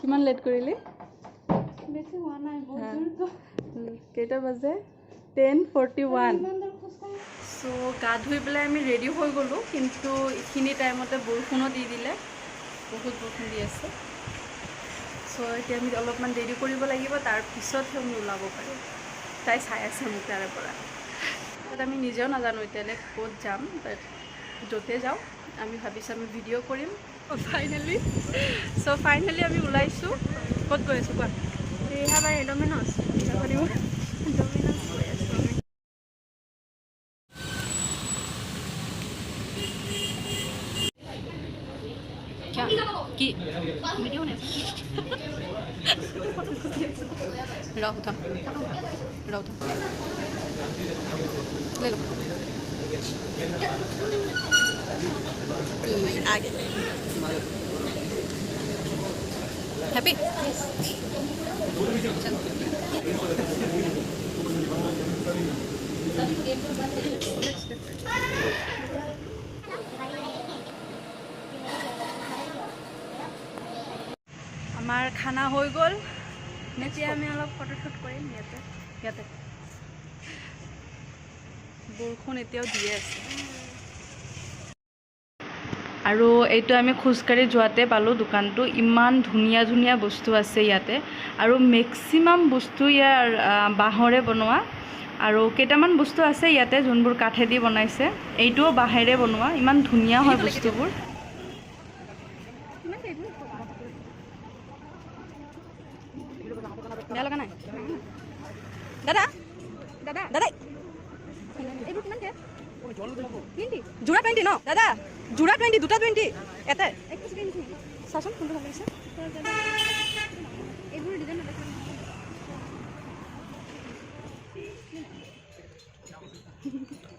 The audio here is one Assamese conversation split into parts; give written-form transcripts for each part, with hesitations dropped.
কিমান লেট কৰিলি? বেছি হোৱা নাই, বহুত দূৰ। কেইটা বাজে? 10:41। চ' গা ধুই পেলাই আমি ৰেডি হৈ গ'লোঁ, কিন্তু এইখিনি টাইমতে বৰষুণো দি দিলে, বহুত বৰষুণ দি আছে। চ' এতিয়া আমি অলপমান দেৰি কৰিব লাগিব, তাৰপিছতহে আমি ওলাব পাৰিম। তাই চাই আছে মোক তাৰে পৰা। আমি নিজেও নাজানো এতিয়ালৈ ক'ত যাম, বাট য'তে যাওঁ আমি ভাবিছোঁ আমি ভিডিঅ' কৰিম। ফাইনেলি আমি ওলাইছোঁ। ক'ত গৈ আছোঁ কোৱা? ৰিহাবাৰী ডমিন'জ ডমিন'জ গৈ আছোঁ আমি। কি ভিডিঅ' নাই रहो था ले लो आगे हैप्पी हमार खाना हो गल এতিয়া আমি অলপ ফটোশ্বুট কৰিম ইয়াতে। বৰষুণ এতিয়াও দিয়ে আছে আৰু এইটো আমি খোজকাঢ়ি যোৱাতে পালোঁ দোকানটো। ইমান ধুনীয়া ধুনীয়া বস্তু আছে ইয়াতে, আৰু মেক্সিমাম বস্তু ইয়াৰ বাঁহৰে বনোৱা, আৰু কেইটামান বস্তু আছে ইয়াতে যোনবোৰ কাঠেদি বনাইছে, এইটোও বাঁহেৰে বনোৱা। ইমান ধুনীয়া হয় বস্তুবোৰ। বেয়া লগা নাই দাদা? দাদা দাদা এইবোৰ কিমান দিয়ে? 20 জোৰা 20 ন দাদা? জোৰা 20, দুটা 20 এটা চাচোন কোনটো ভাল লাগিছে। এইবোৰ ডিজাইন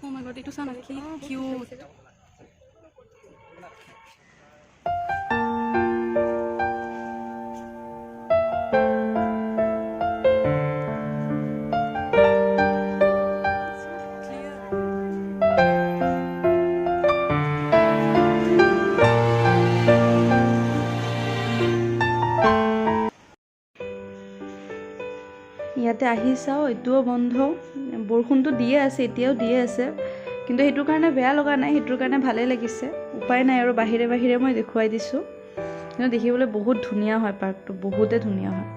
ও মাই গড, এইটো চা না কি কিউট। ইয়াতে আহি চাওঁ, এইটোও বন্ধ। বৰষুণটো দিয়ে আছে, এতিয়াও দিয়ে আছে, কিন্তু সেইটোৰ কাৰণে বেয়া লগা নাই, সেইটোৰ কাৰণে ভালেই লাগিছে। উপায় নাই আৰু, বাহিৰে বাহিৰে মই দেখুৱাই দিছোঁ। কিন্তু দেখিবলৈ বহুত ধুনীয়া হয় পাৰ্কটো, বহুতে ধুনীয়া হয়।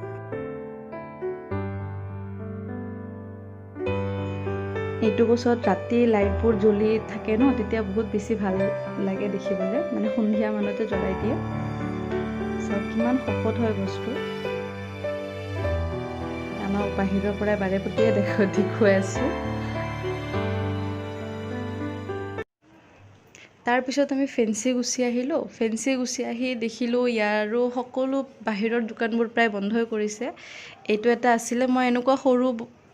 এইটো বছৰত ৰাতি লাইটবোৰ জ্বলি থাকে ন, তেতিয়া বহুত বেছি ভাল লাগে দেখিবলৈ, মানে সন্ধিয়া মানতে জ্বলাই দিয়ে। চাওক কিমান শকত হয় বস্তু। আমাক বাহিৰৰ পৰা বাৰে প্ৰতিয়ে দেখুৱাই আছোঁ। তাৰপিছত আমি ফেঞ্চি গুচি আহিলোঁ। ফেঞ্চি গুচি আহি দেখিলোঁ ইয়াৰো সকলো বাহিৰৰ দোকানবোৰ প্ৰায় বন্ধই কৰিছে। এইটো এটা আছিলে, মই এনেকুৱা সৰু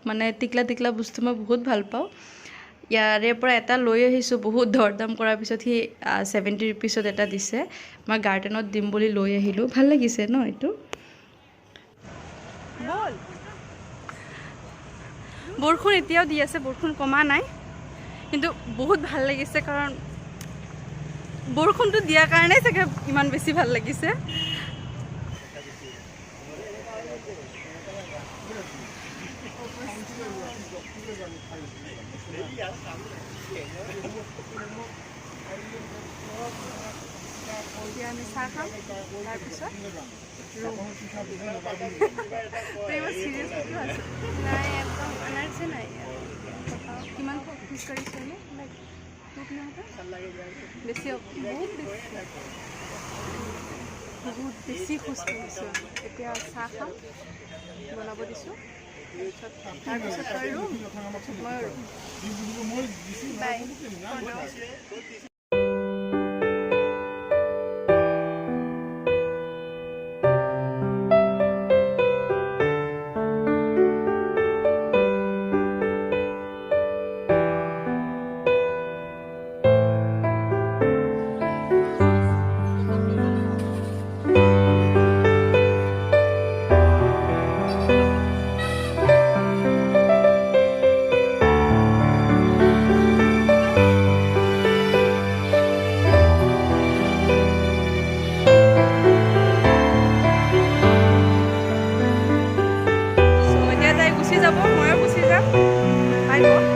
মানে টিকলা টিকলা বস্তু মই বহুত ভাল পাওঁ। ইয়াৰে পৰা এটা লৈ আহিছোঁ, বহুত দৰদাম কৰাৰ পিছত সি 70 ৰুপিছত এটা দিছে। মই গাৰ্ডেনত দিম বুলি লৈ আহিলোঁ। ভাল লাগিছে ন এইটো? বল। বৰষুণ এতিয়াও দি আছে, বৰষুণ কমা নাই, কিন্তু বহুত ভাল লাগিছে, কাৰণ বৰষুণটো দিয়াৰ কাৰণেই চাগে ইমান বেছি ভাল লাগিছে। এতিয়া আমি চাহ খাম, তাৰপিছত চিৰিয়াছ কথা আছে নাই, একদম এনাৰ্জি নাই। কিমান খোজ কাঢ়িছে নে? বেছি, বহুত বেছি খোজ কাঢ়িছোঁ। এতিয়া চাহ খাম, বনাব দিছোঁ, তাৰপিছত আৰু মই বাই। বাই ক